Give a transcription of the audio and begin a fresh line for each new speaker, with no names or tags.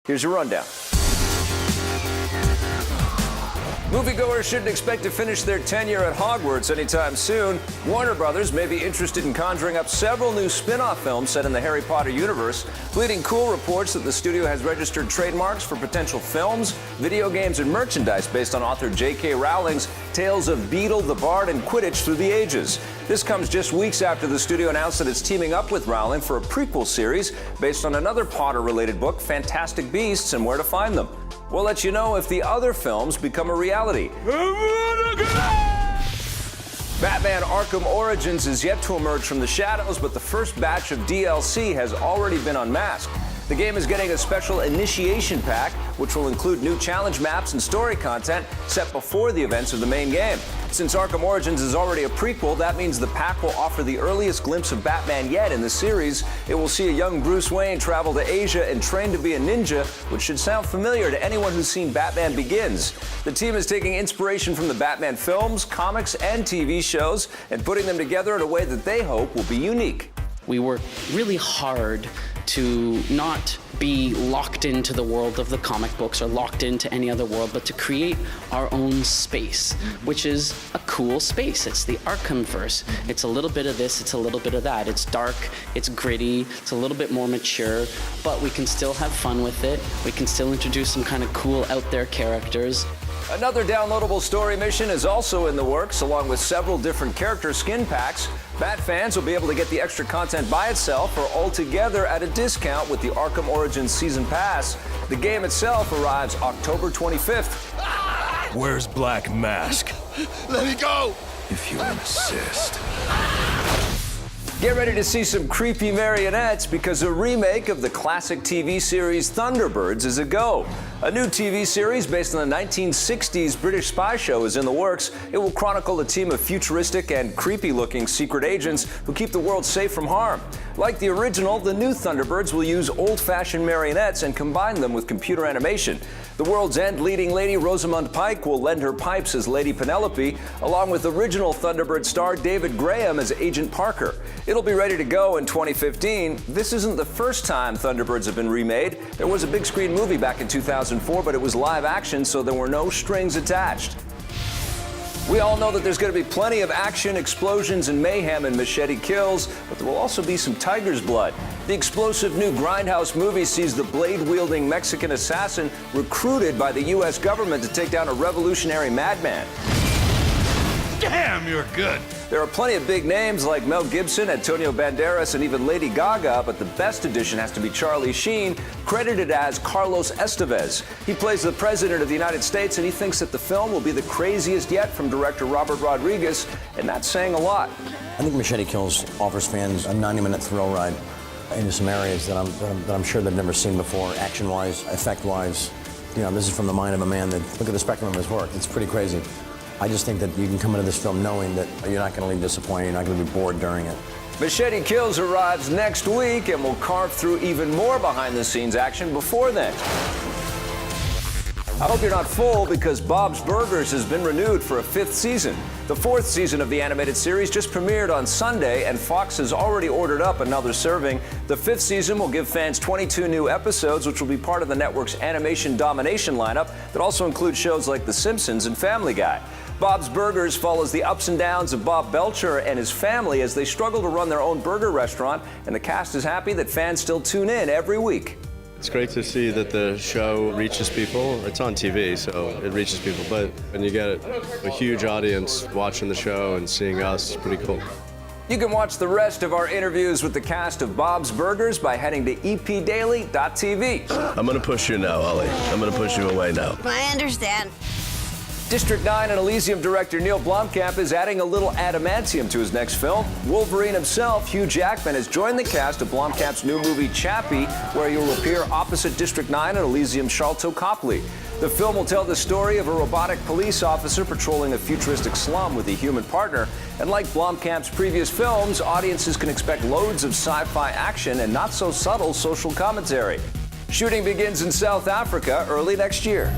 Here's your rundown. Moviegoers shouldn't expect to finish their tenure at Hogwarts anytime soon. Warner Brothers may be interested in conjuring up several new spin-off films set in the Harry Potter universe. Bleeding Cool reports that the studio has registered trademarks for potential films, video games, and merchandise based on author J.K. Rowling's tales of Beedle, the Bard, and Quidditch through the ages. This comes just weeks after the studio announced that it's teaming up with Rowling for a prequel series based on another Potter-related book, Fantastic Beasts and Where to Find Them. We'll let you know if the other films become a reality. Batman Arkham Origins is yet to emerge from the shadows, but the first batch of DLC has already been unmasked. The game is getting a special initiation pack, which will include new challenge maps and story content set before the events of the main game. Since Arkham Origins is already a prequel, that means the pack will offer the earliest glimpse of Batman yet in the series. It will see a young Bruce Wayne travel to Asia and train to be a ninja, which should sound familiar to anyone who's seen Batman Begins. The team is taking inspiration from the Batman films, comics, and TV shows and putting them together in a way that they hope will be unique.
We work really hard to not be locked into the world of the comic books or locked into any other world, but to create our own space, which is a cool space. It's the Arkhamverse. It's a little bit of this, it's a little bit of that. It's dark, it's gritty, it's a little bit more mature, but we can still have fun with it. We can still introduce some kind of cool out there characters.
Another downloadable story mission is also in the works, along with several different character skin packs. Bat fans will be able to get the extra content by itself or all together at a discount with the Arkham Origins Season Pass. The game itself arrives October 25th.
Where's Black Mask?
Let me go!
If you insist.
Get ready to see some creepy marionettes because a remake of the classic TV series Thunderbirds is a go. A new TV series based on the 1960s British spy show is in the works. It will chronicle a team of futuristic and creepy-looking secret agents who keep the world safe from harm. Like the original, the new Thunderbirds will use old-fashioned marionettes and combine them with computer animation. The World's End leading lady Rosamund Pike will lend her pipes as Lady Penelope, along with original Thunderbird star David Graham as Agent Parker. It'll be ready to go in 2015. This isn't the first time Thunderbirds have been remade. There was a big screen movie back in 2004, but it was live action, so there were no strings attached. We all know that there's going to be plenty of action, explosions, and mayhem in Machete Kills, but there will also be some tiger's blood. The explosive new Grindhouse movie sees the blade-wielding Mexican assassin recruited by the U.S. government to take down a revolutionary madman.
Damn, you're good!
There are plenty of big names like Mel Gibson, Antonio Banderas, and even Lady Gaga, but the best addition has to be Charlie Sheen, credited as Carlos Estevez. He plays the President of the United States, and he thinks that the film will be the craziest yet from director Robert Rodriguez, and that's saying a lot.
I think Machete Kills offers fans a 90-minute thrill ride into some areas that I'm sure they've never seen before, action-wise, effect-wise. You know, this is from the mind of a man that, look at the spectrum of his work. It's pretty crazy. I just think that you can come into this film knowing that you're not going to leave disappointed, you're not going to be bored during it.
Machete Kills arrives next week, and we'll carve through even more behind-the-scenes action before then. I hope you're not full because Bob's Burgers has been renewed for a 5th season. The 4th season of the animated series just premiered on Sunday, and Fox has already ordered up another serving. The 5th season will give fans 22 new episodes, which will be part of the network's animation domination lineup that also includes shows like The Simpsons and Family Guy. Bob's Burgers follows the ups and downs of Bob Belcher and his family as they struggle to run their own burger restaurant, and the cast is happy that fans still tune in every week.
It's great to see that the show reaches people. It's on TV, so it reaches people, but when you get a huge audience watching the show and seeing us, it's pretty cool.
You can watch the rest of our interviews with the cast of Bob's Burgers by heading to epdaily.tv.
I'm gonna push you now, Ollie. I'm gonna push you away now.
I understand.
District 9 and Elysium director Neill Blomkamp is adding a little adamantium to his next film. Wolverine himself, Hugh Jackman, has joined the cast of Blomkamp's new movie Chappie, where he will appear opposite District 9 and Elysium's Sharlto Copley. The film will tell the story of a robotic police officer patrolling a futuristic slum with a human partner. And like Blomkamp's previous films, audiences can expect loads of sci-fi action and not so subtle social commentary. Shooting begins in South Africa early next year.